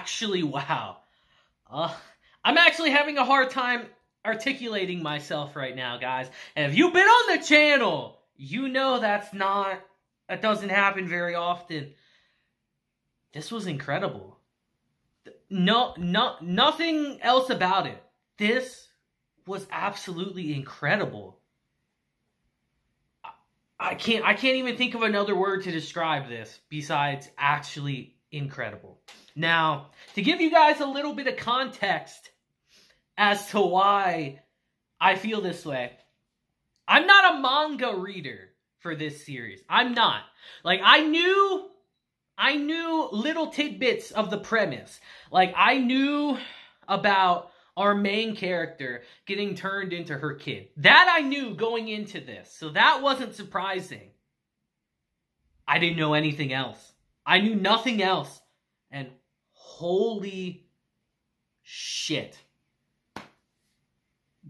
actually, wow. I'm actually having a hard time articulating myself right now, guys. And if you've been on the channel, you know that doesn't happen very often. This was incredible. Nothing else about it. This was absolutely incredible. I can't even think of another word to describe this besides actually incredible. Now, to give you guys a little bit of context as to why I feel this way, I'm not a manga reader for this series. I'm not. Like, I knew little tidbits of the premise. Like, I knew about our main character getting turned into her kid. That I knew going into this. So that wasn't surprising. I didn't know anything else. I knew nothing else. And holy shit.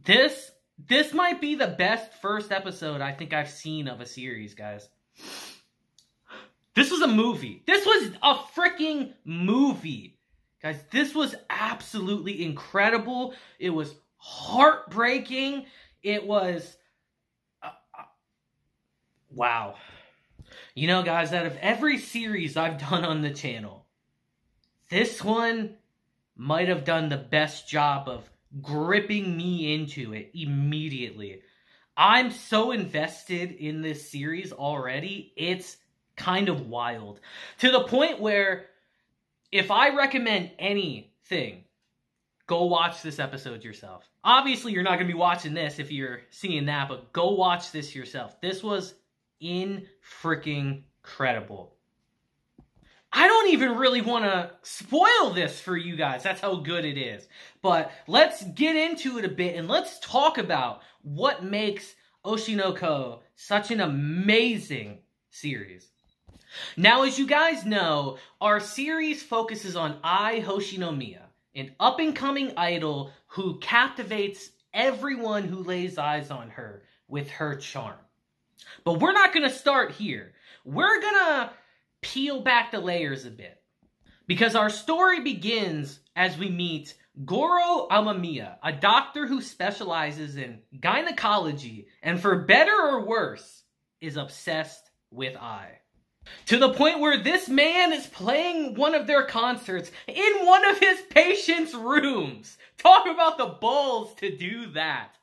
This might be the best first episode I think I've seen of a series, guys. This was a movie. This was a freaking movie. Guys, this was absolutely incredible. It was heartbreaking. It was... wow. You know, guys, out of every series I've done on the channel, this one might have done the best job of gripping me into it immediately. I'm so invested in this series already. It's kind of wild. To the point where, if I recommend anything, go watch this episode yourself. Obviously, you're not going to be watching this if you're seeing that, but go watch this yourself. This was incredible. I don't even really want to spoil this for you guys. That's how good it is. But let's get into it a bit and let's talk about what makes Oshi no Ko such an amazing series. Now, as you guys know, our series focuses on Ai Hoshinomiya, an up-and-coming idol who captivates everyone who lays eyes on her with her charm. But we're not going to start here. We're going to peel back the layers a bit. Because our story begins as we meet Goro Amamiya, a doctor who specializes in gynecology and, for better or worse, is obsessed with Ai. To the point where this man is playing one of their concerts in one of his patients' rooms. Talk about the balls to do that.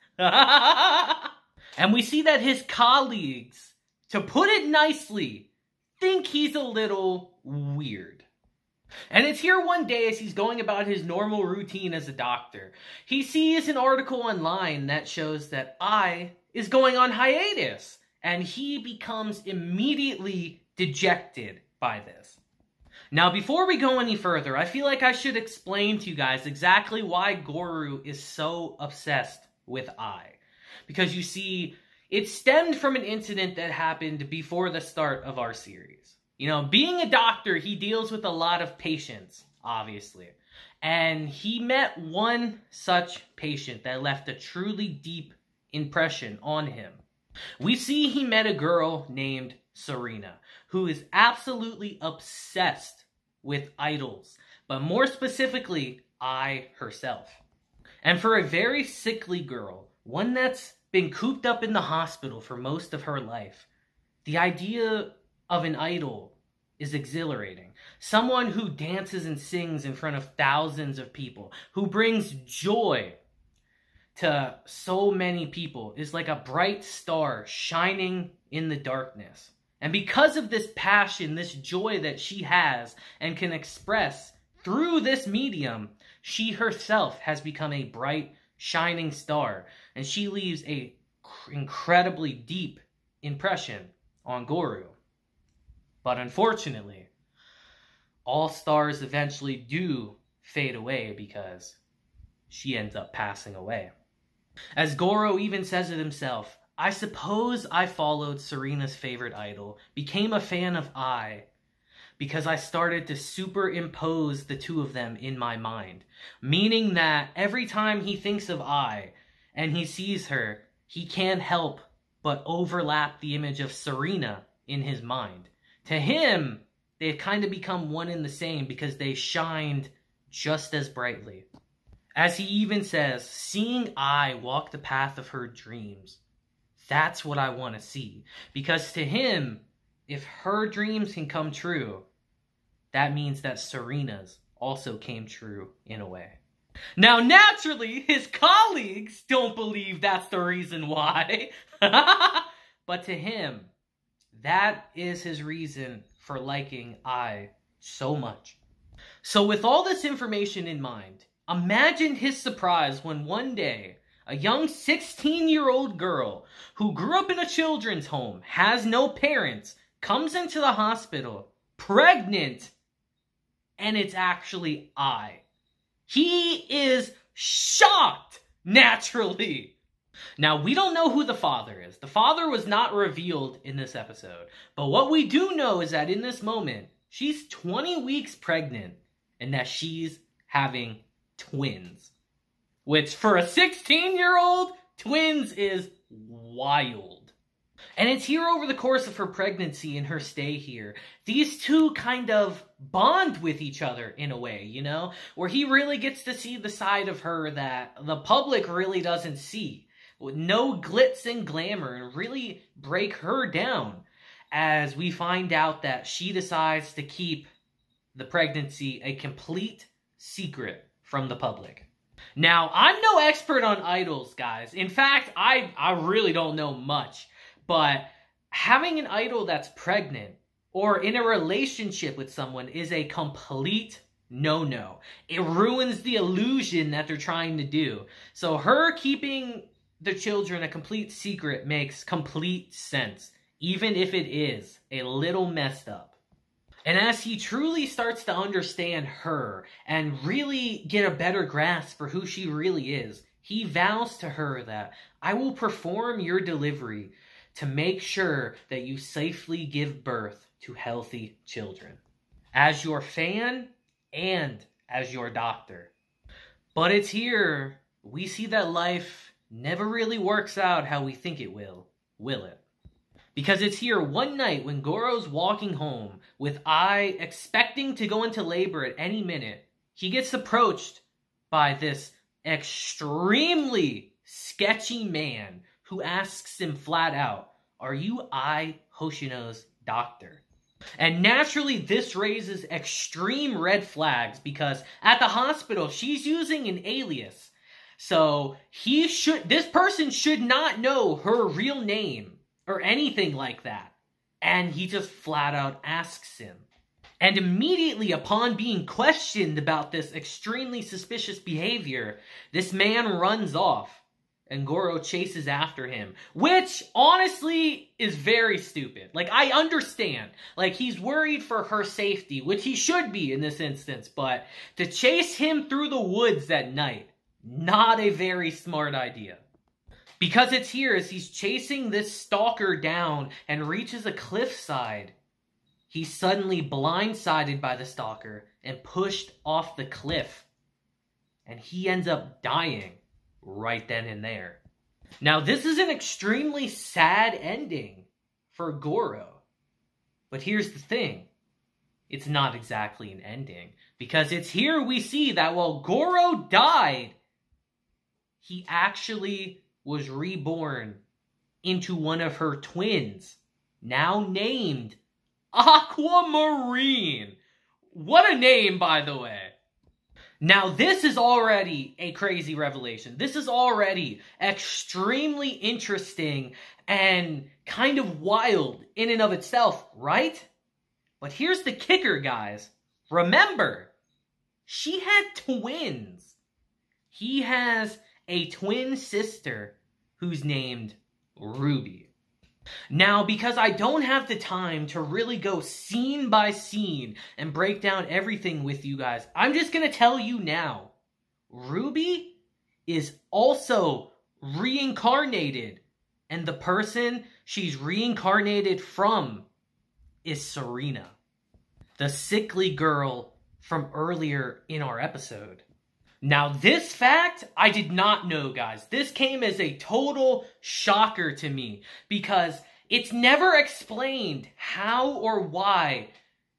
And we see that his colleagues, to put it nicely, think he's a little weird. And it's here one day as he's going about his normal routine as a doctor. He sees an article online that shows that Ai is going on hiatus. And he becomes immediately dejected by this. Now, before we go any further, I feel like I should explain to you guys exactly why Goro is so obsessed with Ai. Because you see, it stemmed from an incident that happened before the start of our series. You know, being a doctor, he deals with a lot of patients, obviously. And he met one such patient that left a truly deep impression on him. We see he met a girl named Serena, who is absolutely obsessed with idols, but more specifically, Ai herself. And for a very sickly girl, one that's been cooped up in the hospital for most of her life, the idea of an idol is exhilarating. Someone who dances and sings in front of thousands of people, who brings joy to so many people, is like a bright star shining in the darkness. And because of this passion, this joy that she has and can express through this medium, she herself has become a bright, shining star. And she leaves an incredibly deep impression on Goro. But unfortunately, all stars eventually do fade away because she ends up passing away. As Goro even says it himself, I suppose I followed Serena's favorite idol, became a fan of Ai, because I started to superimpose the two of them in my mind. Meaning that every time he thinks of Ai and he sees her, he can't help but overlap the image of Serena in his mind. To him, they've kind of become one and the same because they shined just as brightly. As he even says, seeing I walk the path of her dreams, that's what I want to see. Because to him, if her dreams can come true, that means that Serena's also came true in a way. Now, naturally, his colleagues don't believe that's the reason why. But to him, that is his reason for liking I so much. So with all this information in mind, imagine his surprise when one day, a young 16-year-old girl who grew up in a children's home, has no parents, comes into the hospital, pregnant, and it's actually I. He is shocked, naturally. Now, we don't know who the father is. The father was not revealed in this episode. But what we do know is that in this moment, she's 20 weeks pregnant and that she's having twins. Which, for a 16-year-old, twins is wild. And it's here over the course of her pregnancy and her stay here. These two kind of bond with each other in a way, you know? Where he really gets to see the side of her that the public really doesn't see. With no glitz and glamour, and really break her down. As we find out that she decides to keep the pregnancy a complete secret from the public. Now, I'm no expert on idols, guys. In fact, I really don't know much. But having an idol that's pregnant or in a relationship with someone is a complete no-no. It ruins the illusion that they're trying to do. So her keeping the children a complete secret makes complete sense, even if it is a little messed up. And as he truly starts to understand her and really get a better grasp for who she really is, he vows to her that I will perform your delivery to make sure that you safely give birth to healthy children. As your fan and as your doctor. But it's here we see that life never really works out how we think it will it? Because it's here one night when Goro's walking home with Ai expecting to go into labor at any minute, he gets approached by this extremely sketchy man who asks him flat out, are you Ai Hoshino's doctor? And naturally, this raises extreme red flags because at the hospital, she's using an alias. So this person should not know her real name or anything like that. And he just flat out asks him. And immediately upon being questioned about this extremely suspicious behavior, this man runs off. And Goro chases after him, which honestly is very stupid. Like, I understand. Like, he's worried for her safety, which he should be in this instance. But to chase him through the woods at night, not a very smart idea. Because it's here as he's chasing this stalker down and reaches a cliffside. He's suddenly blindsided by the stalker and pushed off the cliff. And he ends up dying. Right then and there. Now, this is an extremely sad ending for Goro. But here's the thing. It's not exactly an ending. Because it's here we see that while Goro died, he actually was reborn into one of her twins. Now named Aquamarine. What a name, by the way. Now, this is already a crazy revelation. This is already extremely interesting and kind of wild in and of itself, right? But here's the kicker, guys. Remember, she had twins. He has a twin sister who's named Ruby. Now, because I don't have the time to really go scene by scene and break down everything with you guys, I'm just going to tell you now. Ruby is also reincarnated. And the person she's reincarnated from is Serena. The sickly girl from earlier in our episode. Now, this fact, I did not know, guys. This came as a total shocker to me because it's never explained how or why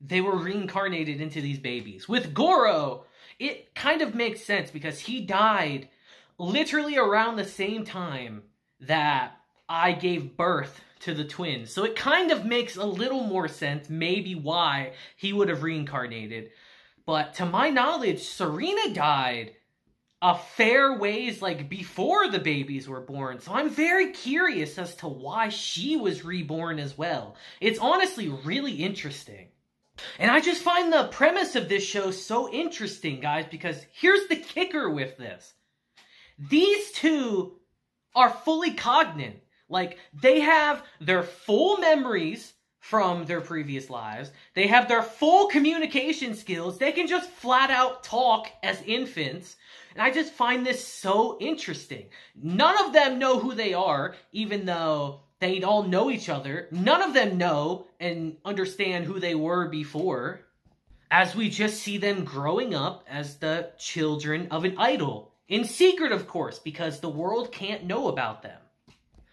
they were reincarnated into these babies. With Goro, it kind of makes sense because he died literally around the same time that I gave birth to the twins. So it kind of makes a little more sense maybe why he would have reincarnated. But to my knowledge, Serena died a fair ways like before the babies were born. So I'm very curious as to why she was reborn as well. It's honestly really interesting. And I just find the premise of this show so interesting, guys, because here's the kicker with this. These two are fully cognate. Like, they have their full memories from their previous lives. They have their full communication skills. They can just flat out talk as infants. And I just find this so interesting. None of them know who they are, even though they all know each other. None of them know and understand who they were before, as we just see them growing up as the children of an idol. In secret, of course, because the world can't know about them.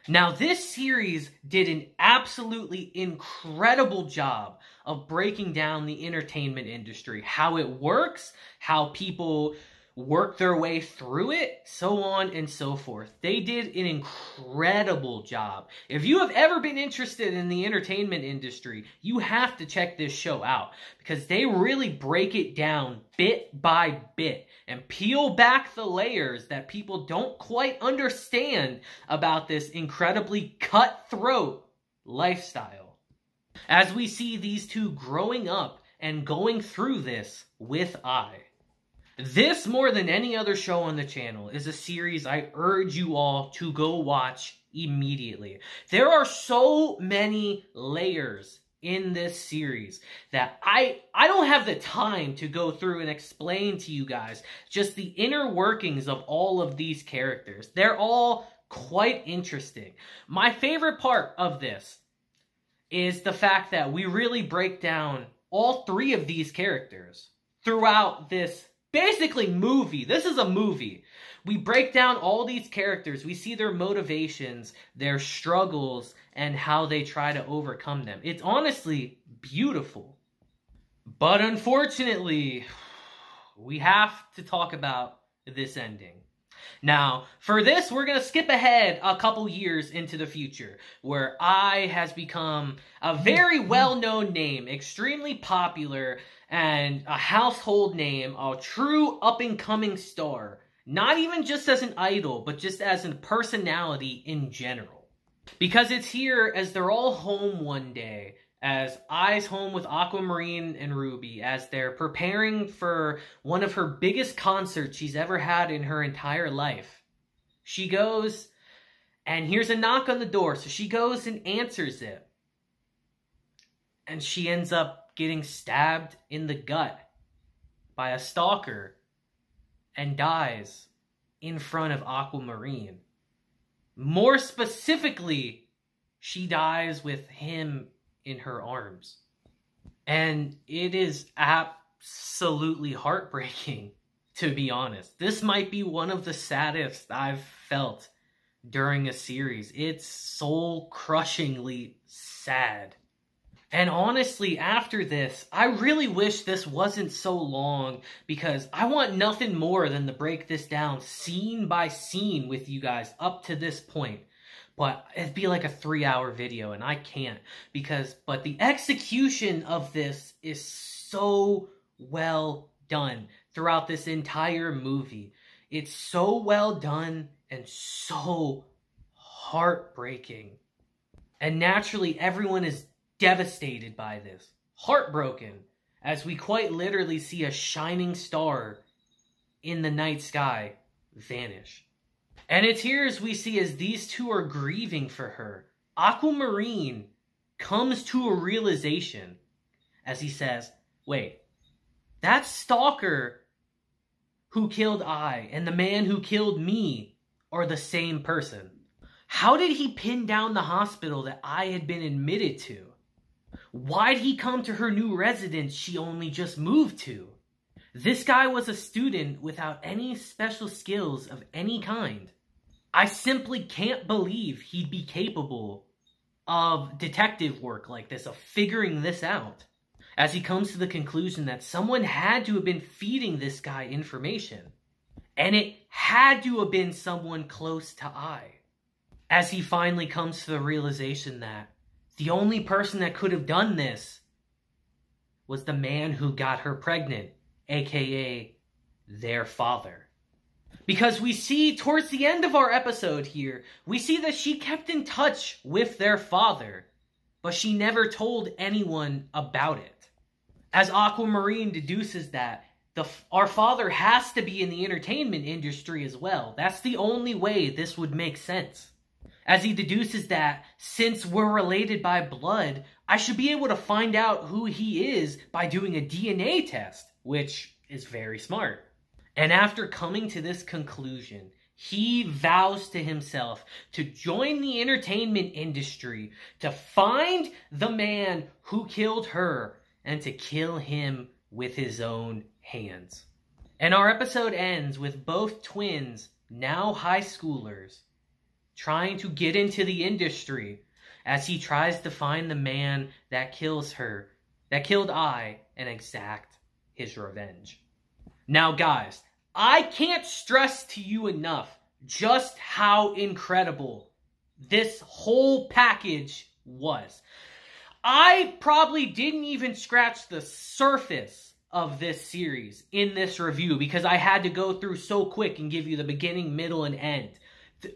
Now, this series did an absolutely incredible job of breaking down the entertainment industry, how it works, how people work their way through it, so on and so forth. They did an incredible job. If you have ever been interested in the entertainment industry, you have to check this show out because they really break it down bit by bit and peel back the layers that people don't quite understand about this incredibly cutthroat lifestyle. As we see these two growing up and going through this with Ai. This, more than any other show on the channel, is a series I urge you all to go watch immediately. There are so many layers in this series that I don't have the time to go through and explain to you guys just the inner workings of all of these characters. They're all quite interesting. My favorite part of this is the fact that we really break down all three of these characters throughout this basically movie. This is a movie. We break down all these characters. We see their motivations, their struggles, and how they try to overcome them. It's honestly beautiful. But unfortunately, we have to talk about this ending. Now, for this, we're going to skip ahead a couple years into the future, where Ai has become a very well-known name, extremely popular, and a household name, a true up-and-coming star. Not even just as an idol, but just as a personality in general. Because it's here as they're all home one day, as Ai's home with Aquamarine and Ruby, as they're preparing for one of her biggest concerts she's ever had in her entire life. She goes, and here's a knock on the door, so she goes and answers it. And she ends up getting stabbed in the gut by a stalker and dies in front of Aquamarine. More specifically, she dies with him in her arms. And it is absolutely heartbreaking, to be honest. This might be one of the saddest I've felt during a series. It's soul-crushingly sad. And honestly, after this, I really wish this wasn't so long because I want nothing more than to break this down scene by scene with you guys up to this point. But it'd be like a 3-hour video and I can't but the execution of this is so well done throughout this entire movie. It's so well done and so heartbreaking. And naturally, everyone is devastated by this, heartbroken, as we quite literally see a shining star in the night sky vanish. And it's here as we see as these two are grieving for her. Aquamarine comes to a realization as he says, wait, that stalker who killed Ai and the man who killed me are the same person. How did he pin down the hospital that I had been admitted to? Why'd he come to her new residence she only just moved to? This guy was a student without any special skills of any kind. I simply can't believe he'd be capable of detective work like this, of figuring this out. as he comes to the conclusion that someone had to have been feeding this guy information. And it had to have been someone close to Ai. As he finally comes to the realization that the only person that could have done this was the man who got her pregnant, aka their father. Because we see towards the end of our episode here, we see that she kept in touch with their father, but she never told anyone about it. As Aquamarine deduces that our father has to be in the entertainment industry as well. That's the only way this would make sense. As he deduces that since we're related by blood, I should be able to find out who he is by doing a DNA test, which is very smart. And after coming to this conclusion, he vows to himself to join the entertainment industry, to find the man who killed her, and to kill him with his own hands. And our episode ends with both twins, now high schoolers, trying to get into the industry as he tries to find the man that kills her, that killed Ai, and exact his revenge. Now guys, I can't stress to you enough just how incredible this whole package was. I probably didn't even scratch the surface of this series in this review because I had to go through so quick and give you the beginning, middle, and end.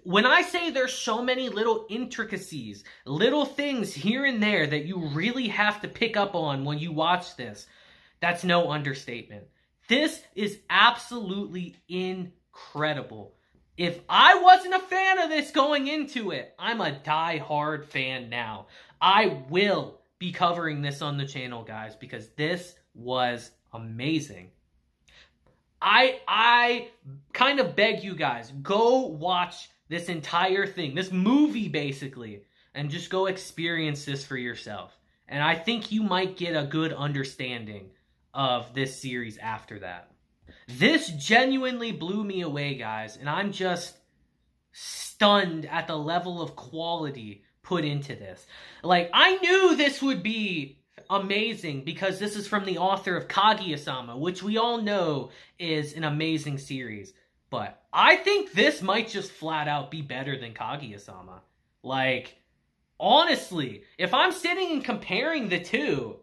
When I say there's so many little intricacies, little things here and there that you really have to pick up on when you watch this, that's no understatement. This is absolutely incredible. If I wasn't a fan of this going into it, I'm a die-hard fan now. I will be covering this on the channel, guys, because this was amazing. I kind of beg you guys, go watch this entire thing, this movie basically, and just go experience this for yourself. And I think you might get a good understanding of this series after that. This genuinely blew me away, guys, and I'm just stunned at the level of quality put into this. Like, I knew this would be amazing because this is from the author of Kaguya-sama, which we all know is an amazing series. But I think this might just flat out be better than Kaguya-sama. Like, honestly, if I'm sitting and comparing the two,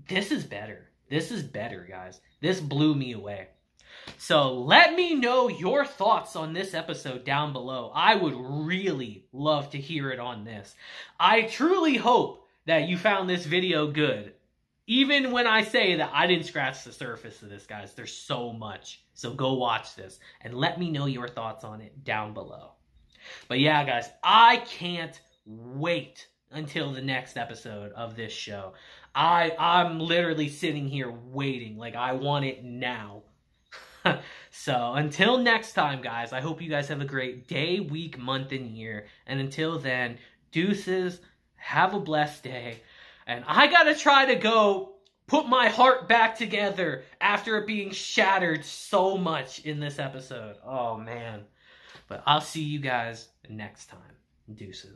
this is better. This is better, guys. This blew me away. So let me know your thoughts on this episode down below. I would really love to hear it on this. I truly hope that you found this video good. Even when I say that I didn't scratch the surface of this, guys. There's so much. So go watch this and let me know your thoughts on it down below. But yeah, guys, I can't wait until the next episode of this show. I'm literally sitting here waiting. Like, I want it now. So, until next time, guys, I hope you guys have a great day, week, month, and year. And until then, deuces, have a blessed day. And I gotta try to go put my heart back together after it being shattered so much in this episode. Oh, man. But I'll see you guys next time. Deuces.